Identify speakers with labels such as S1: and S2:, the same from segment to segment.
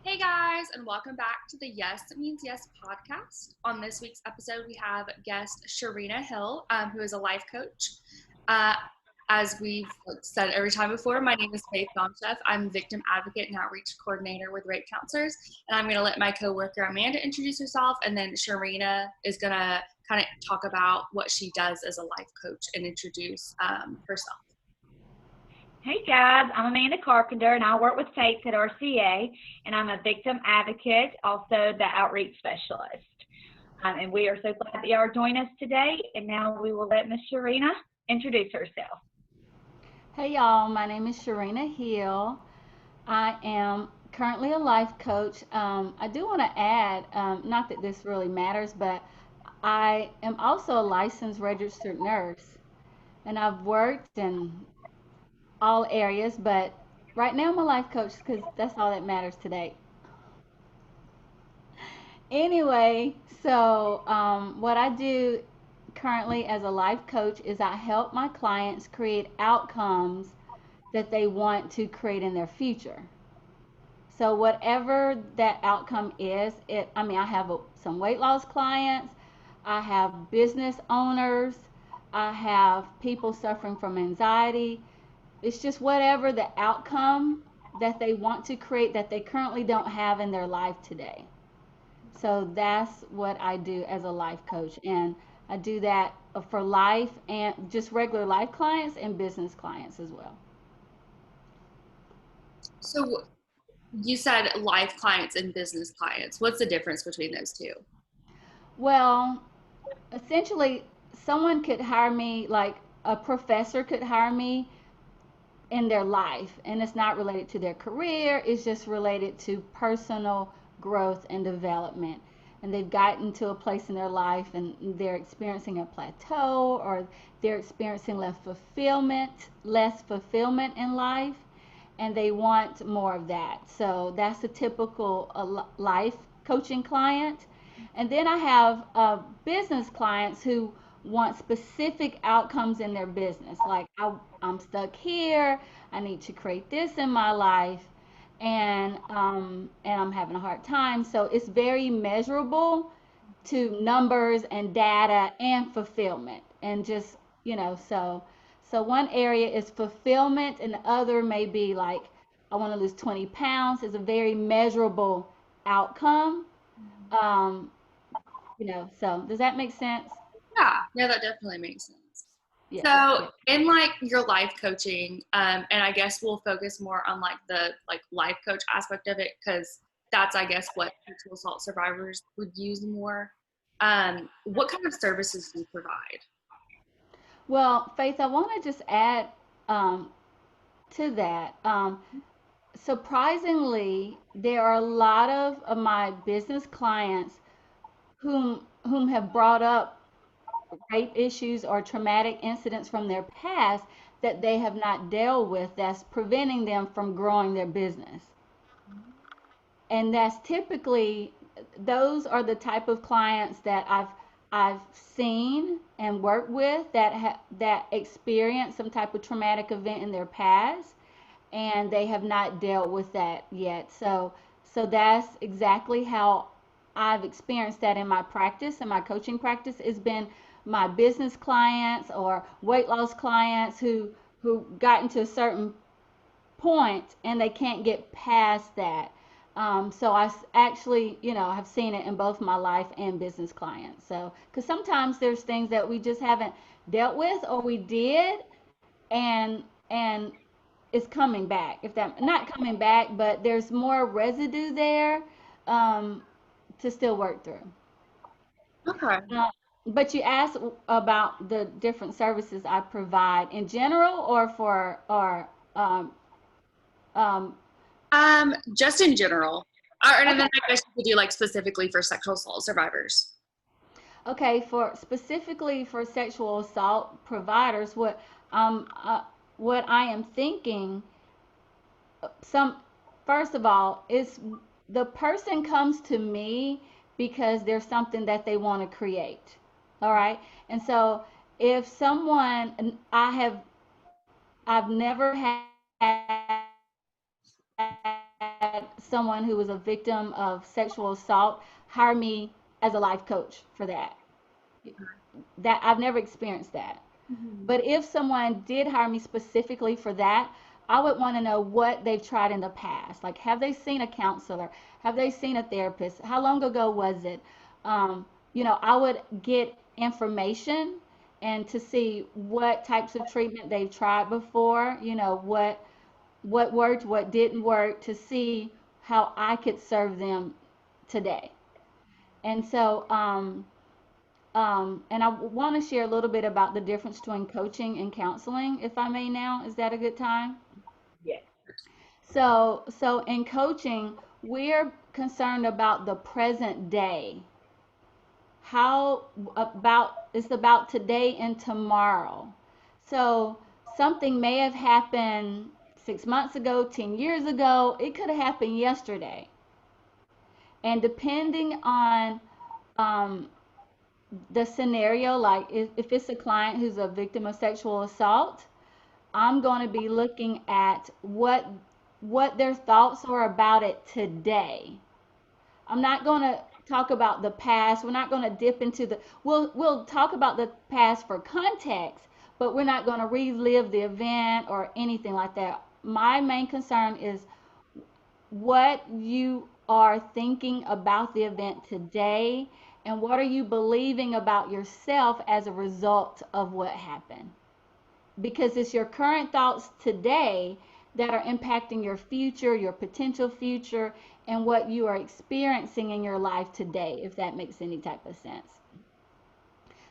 S1: Hey guys, and welcome back to the Yes Means Yes podcast. On this week's episode, we have guest Sherina Hill, who is a life coach. Uh, as we've said every time before, my name is Faith Domchef. I'm victim advocate and outreach coordinator with Rape Counselors, and I'm going to let my coworker Amanda introduce herself, and then Sherina is going to kind of talk about what she does as a life coach and introduce herself.
S2: Hey guys, I'm Amanda Carpenter and I work with Faith at RCEA and I'm a victim advocate, also the outreach specialist. And we are so glad that you are joining us today. And now we will let Miss Sherina introduce herself.
S3: Hey y'all, my name is Sherina Hill. I am currently a life coach. I do want to add, not that this really matters, but I am also a licensed registered nurse. And I've worked in all areas, but right now I'm a life coach because that's all that matters today. Anyway, so what I do currently as a life coach is I help my clients create outcomes that they want to create in their future. So whatever that outcome is, I have some weight loss clients, I have business owners, I have people suffering from anxiety. It's just whatever the outcome that they want to create that they currently don't have in their life today. So that's what I do as a life coach. And I do that for life and just regular life clients and business clients as well.
S1: So, you said life clients and business clients. What's the difference between those two?
S3: Well, essentially, someone could hire me, like a professor could hire me in their life, and it's not related to their career, it's just related to personal growth and development. And they've gotten to a place in their life and they're experiencing a plateau or they're experiencing less fulfillment in life and they want more of that. So that's a typical life coaching client. And then I have business clients who want specific outcomes in their business. Like I'm stuck here. I need to create this in my life, and I'm having a hard time. So it's very measurable to numbers and data and fulfillment, and just so one area is fulfillment, and the other may be like I want to lose 20 pounds. Is a very measurable outcome. Um, so does that make sense?
S1: Yeah, that definitely makes sense.
S3: Yeah,
S1: So,
S3: yeah.
S1: in like your life coaching, and I guess we'll focus more on like the life coach aspect of it because that's I guess what sexual assault survivors would use more. What kind of services do you provide?
S3: Well, Faith, I want to just add um, to that. Surprisingly, there are a lot of my business clients whom have brought up rape issues or traumatic incidents from their past that they have not dealt with that's preventing them from growing their business. And that's typically those are the type of clients that I've seen and worked with that experience some type of traumatic event in their past and they have not dealt with that yet. So that's exactly how I've experienced that in my practice and my coaching practice. It's been my business clients or weight loss clients who got into a certain point and they can't get past that. So actually, have seen it in both my life and business clients. So, because sometimes there's things that we just haven't dealt with or we did, and it's coming back. If that not coming back, but there's more residue there um, to still work through.
S1: Okay.
S3: Uh, but you asked about the different services I provide in general, or for or um,
S1: Just in general, and
S3: okay.
S1: then I guess you could do like specifically for sexual assault survivors.
S3: Okay, for specifically for sexual assault providers, what I am thinking, some first of all, is the person comes to me because there's something that they want to create. All right, and so if someone I've never had a someone who was a victim of sexual assault hire me as a life coach for that. That I've never experienced that.
S1: Mhm.
S3: But if someone did hire me specifically for that, I would want to know what they've tried in the past. Like, have they seen a counselor? Have they seen a therapist? How long ago was it? I would get information and to see what types of treatment they've tried before, what worked, what didn't work, to see how I could serve them today. And so, and I want to share a little bit about the difference between coaching and counseling, if I may now. Is that a good time?
S2: Yes.
S3: So in coaching, we're concerned about the present day. How about it's about today and tomorrow. So something may have happened 6 months ago, 10 years ago. It could have happened yesterday. And depending on um, the scenario, like if it's a client who's a victim of sexual assault, I'm going to be looking at what their thoughts are about it today. I'm not going to talk about the past. We're not going to dip into the we'll talk about the past for context, but we're not going to relive the event or anything like that. My main concern is what you are thinking about the event today and what are you believing about yourself as a result of what happened, because it's your current thoughts today that are impacting your future, your potential future, and what you are experiencing in your life today, if that makes any type of sense.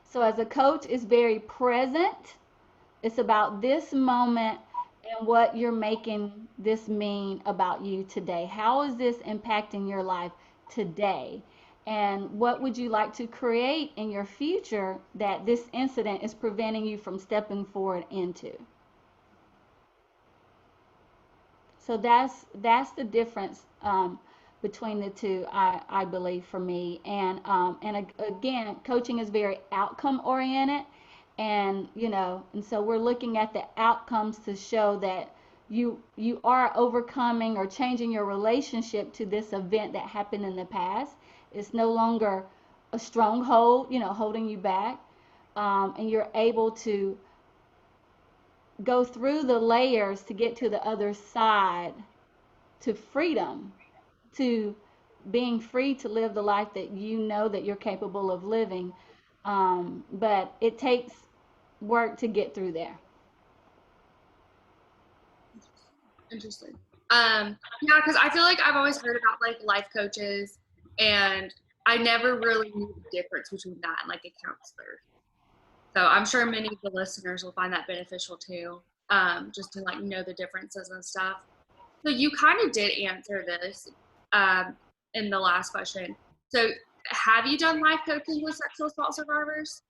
S3: So as a coach, it's very present. It's about this moment and what you're making this mean about you today. How is this impacting your life today? And what would you like to create in your future that this incident is preventing you from stepping forward into? So that's the difference between the two, I believe, for me. And again, coaching is very outcome oriented, and so we're looking at the outcomes to show that you are overcoming or changing your relationship to this event that happened in the past. It's no longer a stronghold, holding you back, and you're able to go through the layers to get to the other side, to freedom, to being free to live the life that you know that you're capable of living. But it takes work to get through there.
S1: Interesting. Yeah, because I feel like I've always heard about like life coaches, and I never really knew the difference between that and like a counselor. So I'm sure many of the listeners will find that beneficial too, just to like know the differences and stuff. So you kind of did answer this um, in the last question. So have you done life coaching with sexual assault survivors?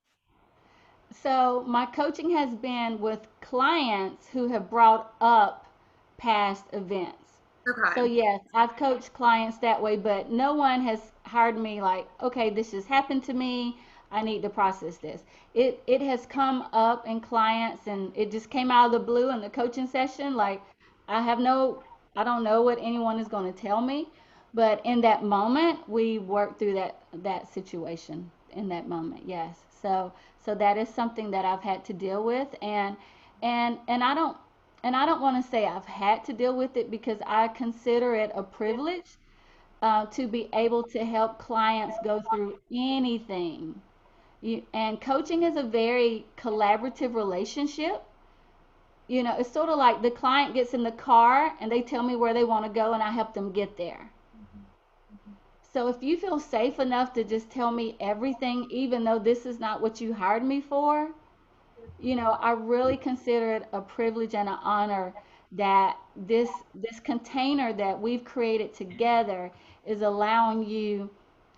S3: So my coaching has been with clients who have brought up past events. So
S1: Okay.
S3: yes, I've coached clients that way, but no one has hired me like, okay, this just happened to me. I need to process this. It has come up in clients and it just came out of the blue in the coaching session. Like I have no, I don't know what anyone is going to tell me, but in that moment we work through that situation in that moment. Yes. So that is something that I've had to deal with, and I don't want to say I've had to deal with it because I consider it a privilege to be able to help clients go through anything. And coaching is a very collaborative relationship. It's sort of like the client gets in the car and they tell me where they want to go and I help them get there. So if you feel safe enough to just tell me everything, even though this is not what you hired me for, I really consider it a privilege and an honor that this container that we've created together is allowing you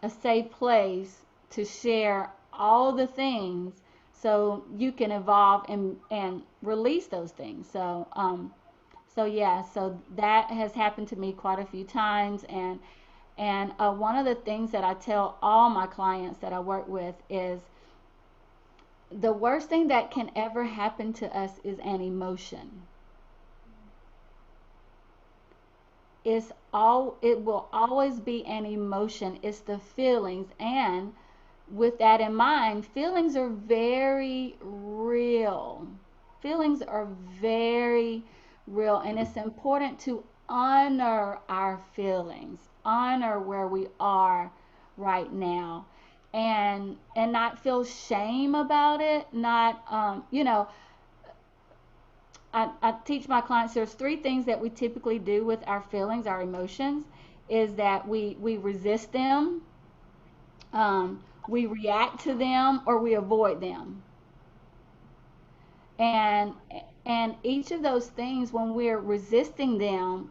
S3: a safe place to share all the things so you can evolve and release those things. So yeah, so that has happened to me quite a few times, and one of the things that I tell all my clients that I work with is the worst thing that can ever happen to us is an emotion. it will always be an emotion. It's the feelings. And with that in mind, feelings are very real. Feelings are very real, and it's important to honor our feelings, honor where we are right now, and not feel shame about it. Not, I teach my clients there's three things that we typically do with our feelings, our emotions, is that we resist them, we react to them, or we avoid them. And each of those things, when we're resisting them,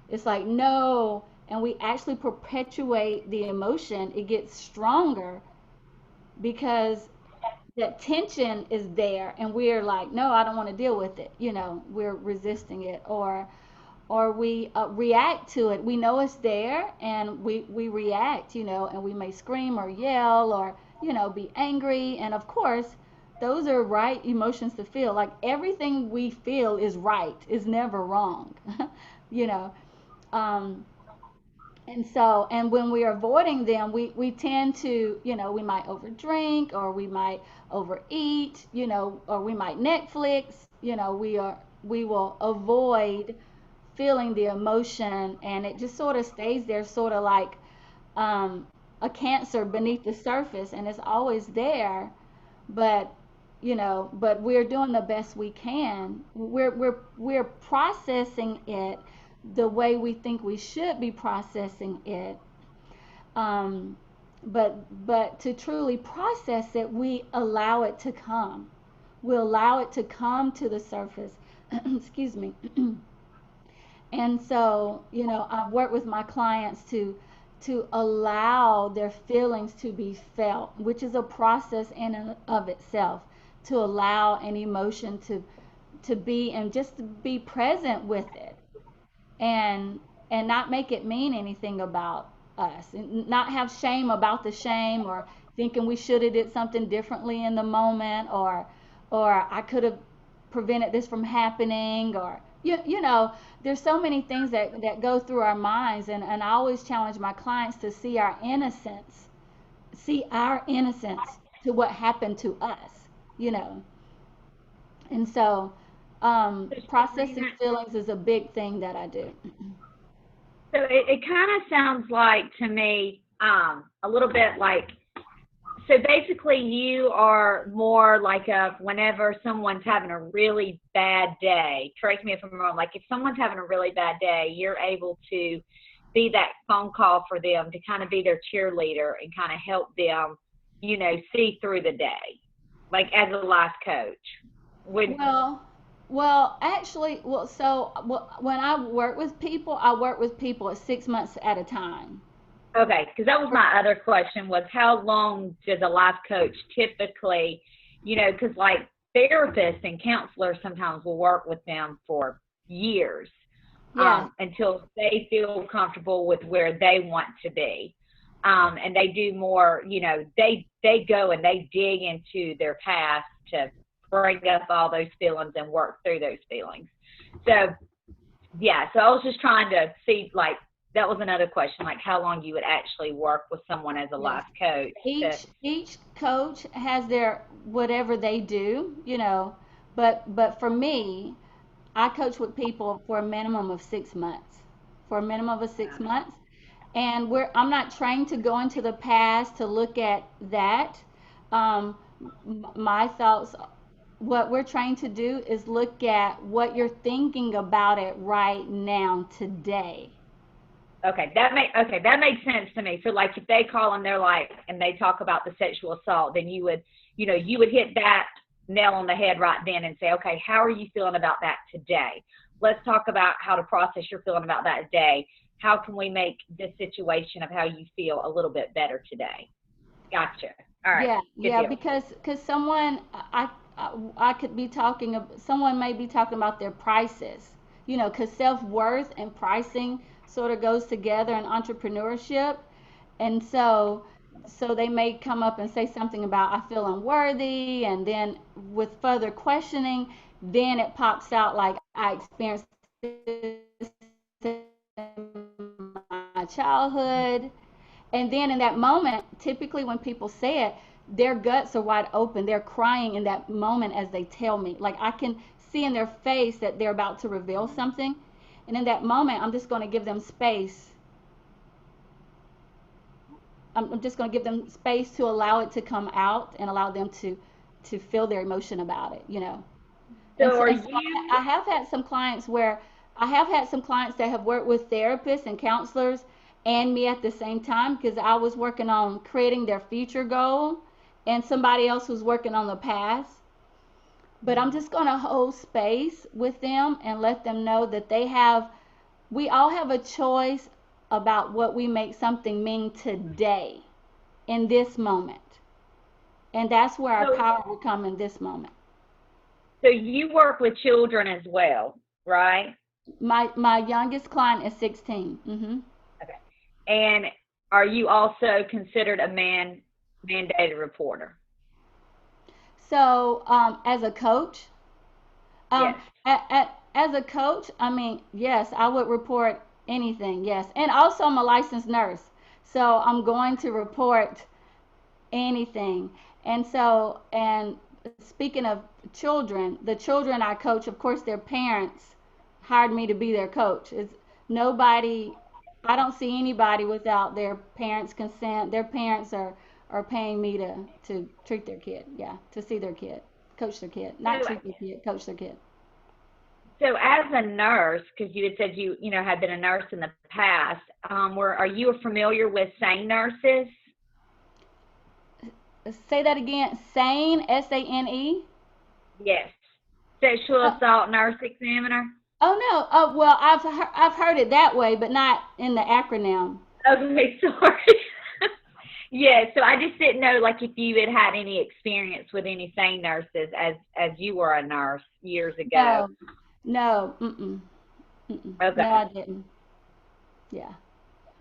S3: it's like no, and we actually perpetuate the emotion. It gets stronger because that tension is there, and we're like, no, I don't want to deal with it. We're resisting it, or we react to it. We know it's there, and we react, and we may scream or yell or, be angry. And of course, those are right emotions to feel. Like everything we feel is right, is never wrong, you know. Um, and when we're avoiding them, we tend to, we might overdrink, or we might overeat, or we might Netflix, we will avoid feeling the emotion, and it just sort of stays there, sort of like um, a cancer beneath the surface, and it's always there. But but we're doing the best we can. We're processing it the way we think we should be processing it. Um, but to truly process it, we allow it to come. We allow it to come to the surface. Excuse me. And so, I've worked with my clients to allow their feelings to be felt, which is a process in and of itself, to allow an emotion to be, and just to be present with it, and not make it mean anything about us, and not have shame about the shame, or thinking we should have did something differently in the moment, or I could have prevented this from happening, or there's so many things that go through our minds, and I always challenge my clients to see our innocence to what happened to us, you know and so processing feelings is a big thing that I do.
S2: So it kind of sounds like to me a little bit like, so basically you are more like a, whenever someone's having a really bad day, correct me if I'm wrong, like if someone's having a really bad day, you're able to be that phone call for them, to kind of be their cheerleader and kind of help them, see through the day, like as a life coach. Would
S3: Well, actually, when I work with people at 6 months at a time.
S2: Okay, because that was my other question, was how long does a life coach typically, because like therapists and counselors sometimes will work with them for years,
S3: Yes,
S2: until they feel comfortable with where they want to be. And they do more, they go and they dig into their past to bring up all those feelings and work through those feelings. So yeah, so I was just trying to see, like, that was another question, like how long you would actually work with someone as a
S3: yes.
S2: life coach to,
S3: Each coach has their whatever they do, but for me, I coach with people for a minimum of 6 months. For a minimum of 6 months. And I'm not trained to go into the past to look at that. My thoughts, what we're trying to do is look at what you're thinking about it right now, today.
S2: okay, that makes sense to me. So like if they call and they're like, and they talk about the sexual assault, then you would, you would hit that nail on the head right then and say, okay, how are you feeling about that today? Let's talk about how to process your feeling about that today. How can we make this situation of how you feel a little bit better today? Gotcha. All right.
S3: Yeah,
S2: Good
S3: yeah,
S2: deal.
S3: because I could be someone may be talking about their prices, because self-worth and pricing sort of goes together in entrepreneurship. And so they may come up and say something about I feel unworthy, and then with further questioning, then it pops out like I experienced this my childhood. And then in that moment, typically when people say it, their guts are wide open. They're crying in that moment as they tell me. Like I can see in their face that they're about to reveal something. And in that moment, I'm just going to give them space. I'm just going to give them space to allow it to come out and allow them to feel their emotion about it, you know. And
S2: So
S3: so,
S2: are
S3: and so
S2: you,
S3: I have had some clients where I have had some clients that have worked with therapists and counselors and me at the same time because I was working on creating their future goal and somebody else was working on the past. But I'm just going to hold space with them and let them know that we all have a choice about what we make something mean today in this moment. And that's where our
S2: so,
S3: power will come in this moment.
S2: so you work with children as well, right?
S3: My youngest client is 16.
S2: Okay. And are you also considered a mandated reporter?
S3: So, as a coach, um,
S2: Yes.
S3: as a coach, I mean, yes, I would report anything. Yes, and also I'm a licensed nurse, so I'm going to report anything. And so, and speaking of children, the children I coach, of course, their parents hired me to be their coach. It's nobody, I don't see anybody without their parents' consent. Their parents are paying me to treat their kid. Yeah, to see their kid, coach their kid, not
S2: So,
S3: treat their kid, coach their kid.
S2: so as a nurse, because you had said you had been a nurse in the past, are you familiar with SANE nurses?
S3: Say that again. Sane, SANE.
S2: Yes. Sexual
S3: Uh,
S2: assault nurse examiner.
S3: oh no. Oh well, I've heard it that way, but not in the acronym.
S2: Okay, sorry. Yeah, so I just didn't know like if you had had any experience with any SANE nurses as you were a nurse years ago.
S3: No, no, no,
S2: Okay.
S3: I didn't. Yeah.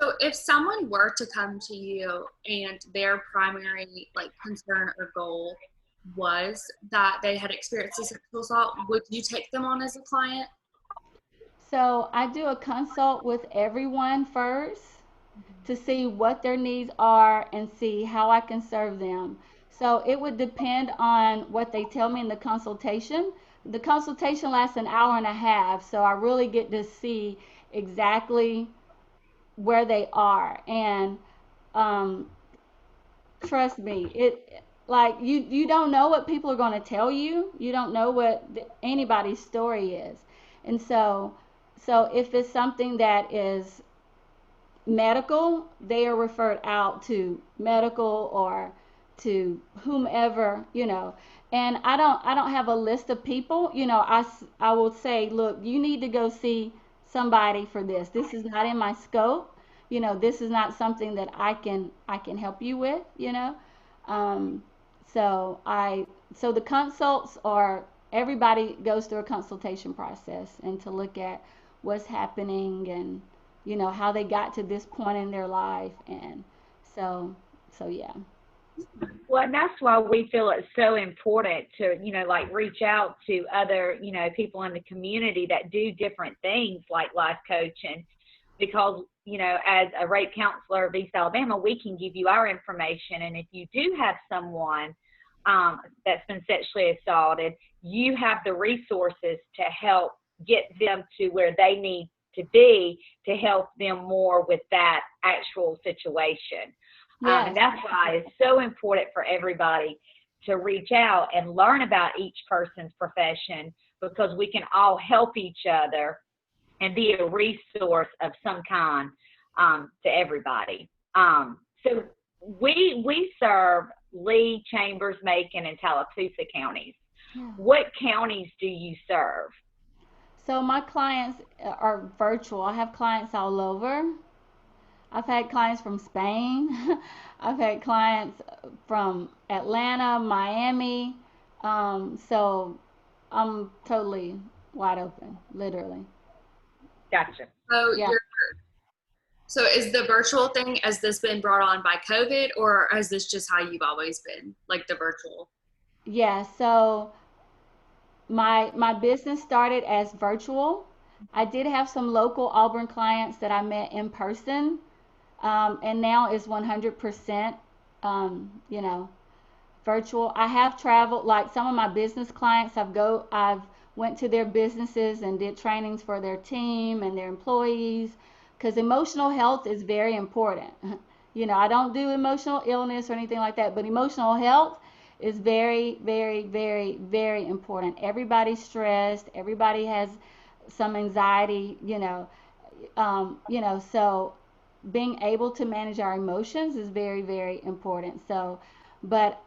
S1: So if someone were to come to you and their primary like concern or goal was that they had experienced a sexual assault, would you take them on as a client?
S3: So I do a consult with everyone first to see what their needs are and see how I can serve them. So it would depend on what they tell me in the consultation. The consultation lasts an hour and a half, so I really get to see exactly where they are. And um, trust me, it like you don't know what people are going to tell you. You don't know what anybody's story is. And so if it's something that is medical, they are referred out to medical or to whomever, you know. And I don't have a list of people, you know. I will say, look, you need to go see somebody for this. This is not in my scope. You know, this is not something that I can help you with, you know. Um, so I so the consults are everybody goes through a consultation process and to look at what's happening and you know how they got to this point in their life and so yeah.
S2: Well, and that's why we feel it's so important to, like reach out to other, people in the community that do different things like life coaching because, as a rape counselor of East Alabama, we can give you our information. And if you do have someone that's been sexually assaulted, you have the resources to help get them to where they need to be to help them more with that actual situation. And
S3: Yes.
S2: that's why it's so important for everybody to reach out and learn about each person's profession because we can all help each other and be a resource of some kind to everybody. So we serve Lee, Chambers, Macon, and Tallapoosa counties.
S3: Yeah.
S2: What counties do you serve?
S3: So my clients are virtual. I have clients all over. I've had clients from Spain. I've had clients from Atlanta, Miami. So I'm totally wide open, literally.
S2: Gotcha.
S1: So
S3: Yeah.
S1: you're so is the virtual thing, has this been brought on by COVID or is this just how you've always been, like the virtual?
S3: Yeah. So my business started as virtual. I did have some local Auburn clients that I met in person, and now is 100%, you know, virtual. I have traveled, like some of my business clients, I've went to their businesses and did trainings for their team and their employees, because emotional health is very important. You know, I don't do emotional illness or anything like that, but emotional health is very, very, very, very important. Everybody's stressed. Everybody has some anxiety. So being able to manage our emotions is very, very important. So, but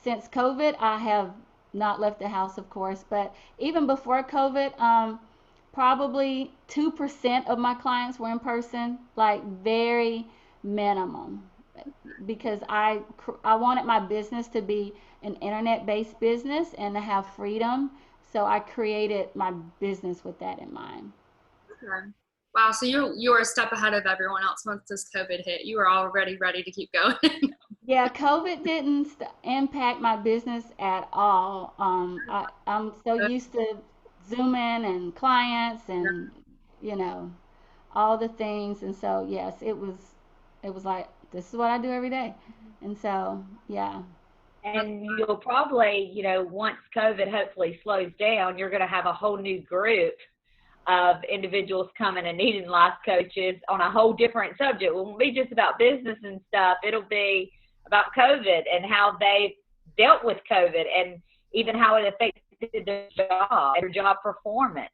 S3: since COVID, I have not left the house, of course. But even before COVID, probably 2% of my clients were in person, like very minimum, because I wanted my business to be an internet-based business and to have freedom. So I created my business with that in mind.
S1: Okay. Wow. So you were a step ahead of everyone else once this COVID hit. You were already ready to keep going.
S3: Yeah, COVID didn't impact my business at all. I'm so used to Zooming and clients and, you know, all the things. And so, yes, it was like, this is what I do every day. And so, yeah,
S2: And you'll probably, once COVID hopefully slows down, you're going to have a whole new group of individuals coming and needing life coaches on a whole different subject. It won't be just about business and stuff. It'll be about COVID and how they dealt with COVID and even how it affected their job and their job performance.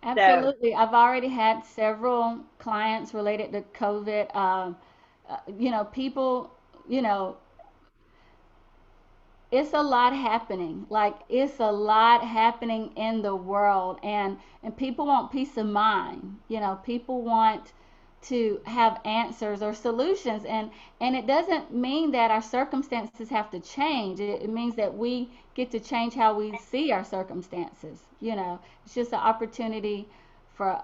S2: So
S3: absolutely. I've already had several clients related to COVID. People, you know, it's a lot happening. Like, it's a lot happening in the world, and people want peace of mind. People want to have answers or solutions, and it doesn't mean that our circumstances have to change. It means that we get to change how we see our circumstances. It's just an opportunity for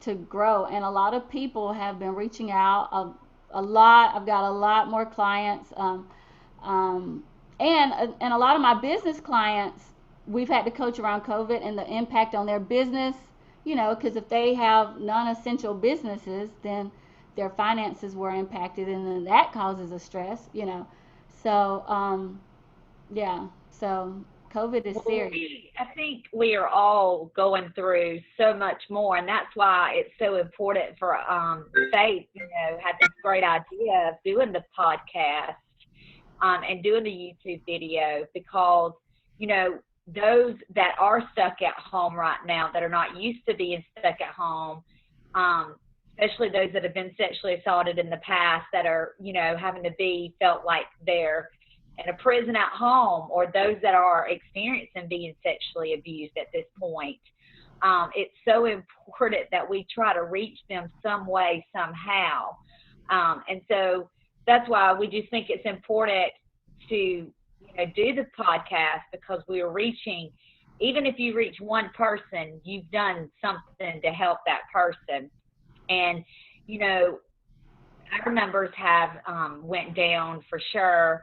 S3: to grow, and a lot of people have been reaching out. A lot. I've got a lot more clients. Um, and a lot of my business clients, we've had to coach around COVID and the impact on their business. Because if they have non-essential businesses, then their finances were impacted, and then that causes a stress. So yeah, so COVID is
S2: Well,
S3: serious.
S2: I think we are all going through so much more, and that's why it's so important for Faith. Had this great idea of doing the podcast and doing the YouTube video because those that are stuck at home right now that are not used to being stuck at home, um, especially those that have been sexually assaulted in the past that are having to be felt like they're in a prison at home, or those that are experiencing being sexually abused at this point. It's so important that we try to reach them some way, somehow. And so that's why we just think it's important to do the podcast, because we are reaching, even if you reach one person, you've done something to help that person. And you know our numbers have went down for sure,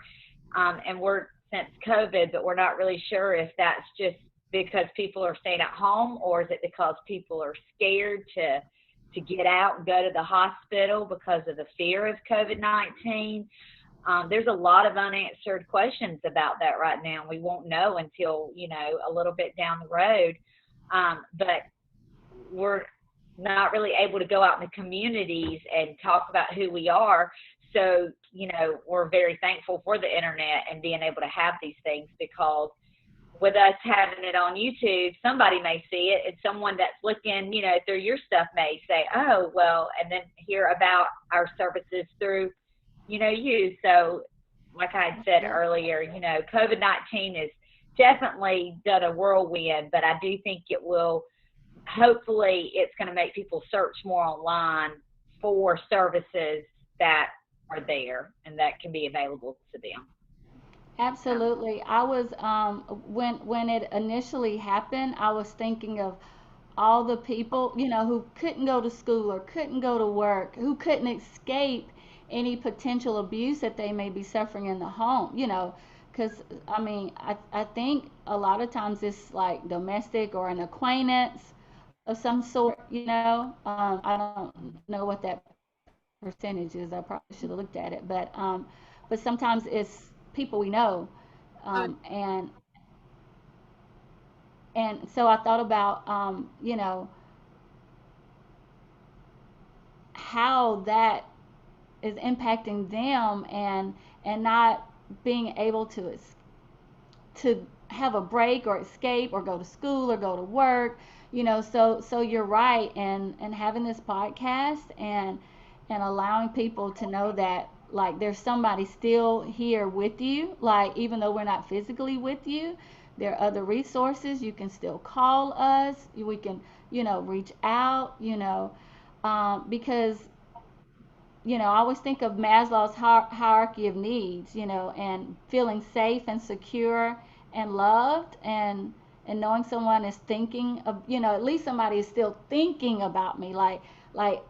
S2: and we're since COVID, but we're not really sure if that's just because people are staying at home, or is it because people are scared to get out and go to the hospital because of the fear of COVID-19. There's a lot of unanswered questions about that right now. We won't know until a little bit down the road, but we're not really able to go out in the communities and talk about who we are. So, we're very thankful for the internet and being able to have these things, because with us having it on YouTube, somebody may see it, and someone that's looking, through your stuff may say, oh, well, and then hear about our services through, you. So, like I had said earlier, COVID-19 has definitely done a whirlwind, but I do think it will, hopefully, it's going to make people search more online for services that are there and that can be available to them.
S3: Absolutely. I was when it initially happened, I was thinking of all the people, who couldn't go to school or couldn't go to work, who couldn't escape any potential abuse that they may be suffering in the home. Because I mean, I think a lot of times it's like domestic or an acquaintance of some sort, you know. I don't know what that percentage is. I probably should have looked at it, but sometimes it's people we know,
S1: Oh,
S3: um, and and so I thought about, how that is impacting them, and not being able to have a break or escape or go to school or go to work, so you're right, and having this podcast and allowing people to know that, like, there's somebody still here with you, like, even though we're not physically with you, there are other resources. You can still call us. We can, reach out, because I always think of Maslow's hierarchy of needs, and feeling safe and secure and loved, and knowing someone is thinking of, at least somebody is still thinking about me. Like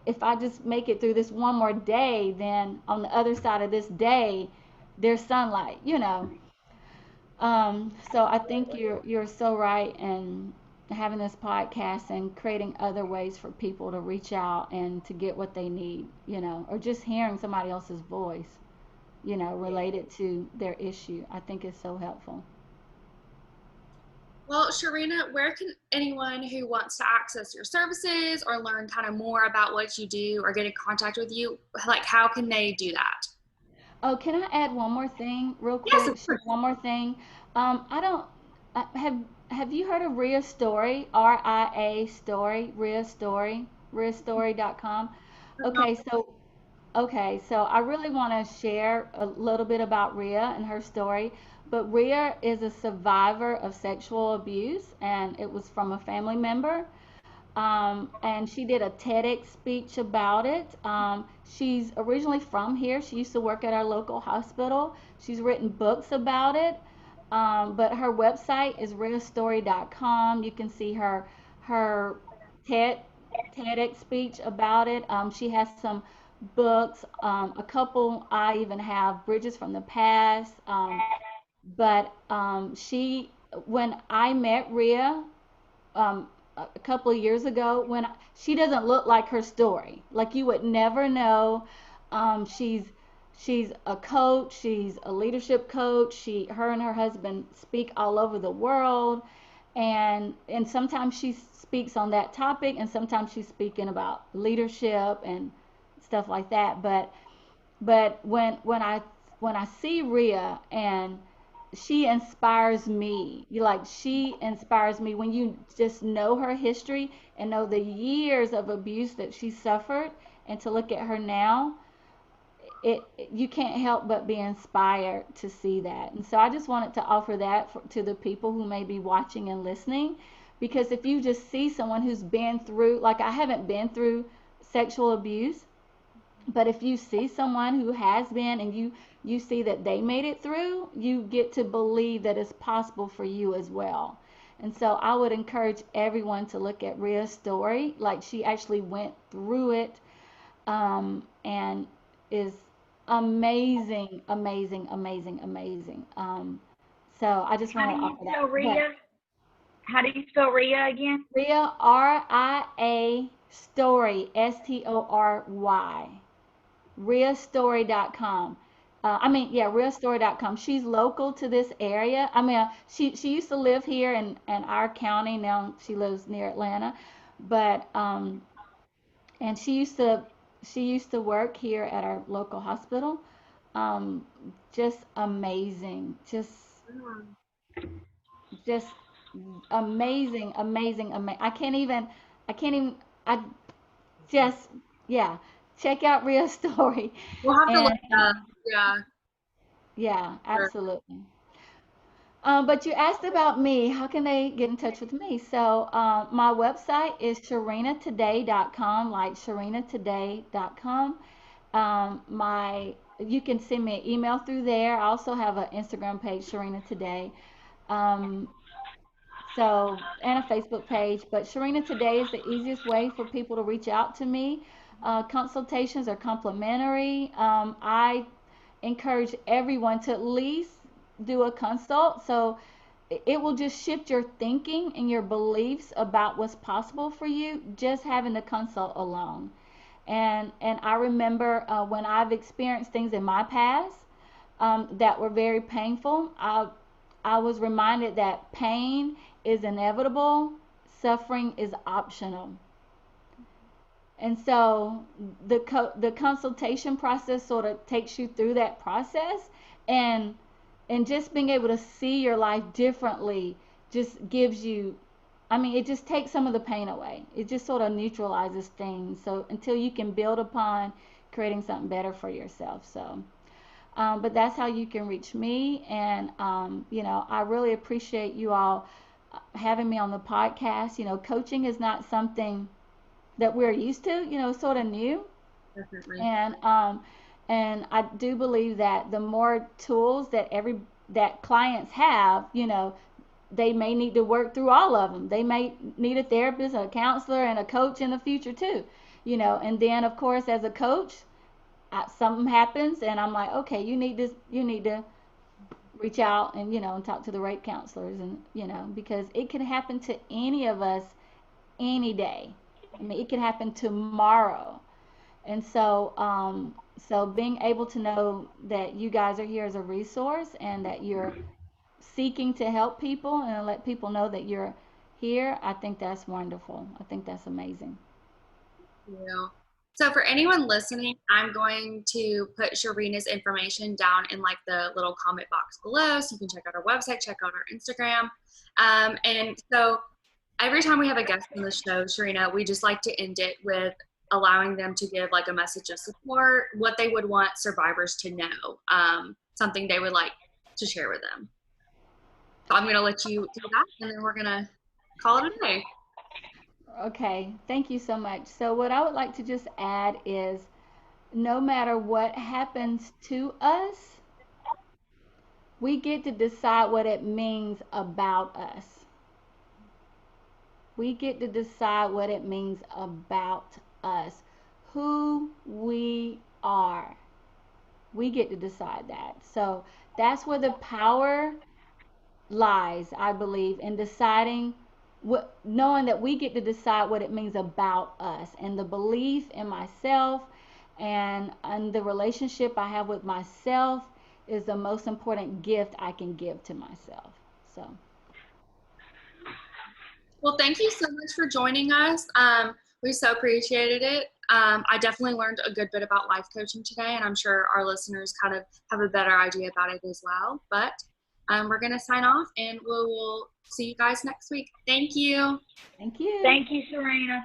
S3: if I just make it through this one more day, then on the other side of this day, there's sunlight. So I think you're so right, and having this podcast and creating other ways for people to reach out and to get what they need, or just hearing somebody else's voice, related to their issue. I think is so helpful.
S1: well, Sharina, where can anyone who wants to access your services or learn kind of more about what you do or get in contact with you, like how can they do that?
S3: Oh, can I add one more thing real
S1: Yes,
S3: quick?
S1: of
S3: Share
S1: course.
S3: one more thing. I don't have you heard of Ria Story? RIA Story, Ria Story, RiaStory.com. Okay, so I really want to share a little bit about Ria and her story. But Ria is a survivor of sexual abuse, and it was from a family member. And she did a TEDx speech about it. She's originally from here. She used to work at our local hospital. She's written books about it. But her website is realstory.com. You can see her TED TEDx speech about it. She has some books, a couple. I even have Bridges from the Past. But when I met Ria, a couple of years ago, she doesn't look like her story. Like, you would never know. She's a coach. She's a leadership coach. Her and her husband speak all over the world, and sometimes she speaks on that topic, and sometimes she's speaking about leadership and stuff like that. But when I see Ria, and she inspires me. She inspires me when you just know her history and know the years of abuse that she suffered, and to look at her now, you can't help but be inspired to see that. And so I just wanted to offer that to the people who may be watching and listening, because if you just see someone who's been through, like, I haven't been through sexual abuse, but if you see someone who has been, and you see that they made it through, you get to believe that it's possible for you as well. And so I would encourage everyone to look at Ria's story. Like, she actually went through it, and is amazing, amazing, amazing, amazing. So I just
S2: How
S3: want
S2: do
S3: to
S2: you
S3: offer that.
S2: spell
S3: But
S2: Ria? How do you spell Ria again?
S3: Ria, RIA Story, STORY. RiaStory.com. Yeah, RiaStory.com. She's local to this area. She used to live here in our county. Now she lives near Atlanta, but and she used to work here at our local hospital. Um, just amazing. Just amazing, amazing, amazing. I can't even. I just Yeah. Check out Ria's story,
S1: We'll have to look
S3: and
S1: it up. Yeah,
S3: yeah,
S1: sure.
S3: absolutely. But you asked about me. How can they get in touch with me? So my website is sharinatoday.com, like sharinatoday.com. You can send me an email through there. I also have an Instagram page, Sharina Today. Um, and a Facebook page. But Sharina Today is the easiest way for people to reach out to me. Consultations are complimentary. I encourage everyone to at least do a consult. So it will just shift your thinking and your beliefs about what's possible for you just having the consult alone. And I remember when I've experienced things in my past that were very painful, I was reminded that pain is inevitable, suffering is optional. And so the consultation process sort of takes you through that process, and just being able to see your life differently just gives you, I mean, it just takes some of the pain away. It just sort of neutralizes things. So until you can build upon creating something better for yourself. So but that's how you can reach me. And, I really appreciate you all having me on the podcast. Coaching is not something that we're used to, sort of new.
S1: Definitely.
S3: And I do believe that the more tools that clients have, they may need to work through all of them. They may need a therapist, a counselor, and a coach in the future too. And then of course as a coach, something happens and I'm like, okay, you need to reach out and and talk to the right counselors, and because it can happen to any of us any day. I mean, it can happen tomorrow. And so being able to know that you guys are here as a resource and that you're seeking to help people and let people know that you're here, I think that's wonderful. I think that's amazing.
S1: Yeah. So for anyone listening, I'm going to put Sherina's information down in like the little comment box below, so you can check out our website, check out our Instagram. And so every time we have a guest on the show, Sherina, we just like to end it with allowing them to give like a message of support, what they would want survivors to know, something they would like to share with them. So I'm going to let you do that, and then we're going to call it a day.
S3: Okay, thank you so much. So what I would like to just add is no matter what happens to us, we get to decide what it means about us. We get to decide what it means about us, who we are. We get to decide that. So that's where the power lies, I believe, in deciding knowing that we get to decide what it means about us, and the belief in myself and the relationship I have with myself is the most important gift I can give to myself. So
S1: Well, thank you so much for joining us. We so appreciated it. I definitely learned a good bit about life coaching today, and I'm sure our listeners kind of have a better idea about it as well. But we're going to sign off, and we'll see you guys next week. Thank you.
S3: thank you.
S2: Thank you, Sherina.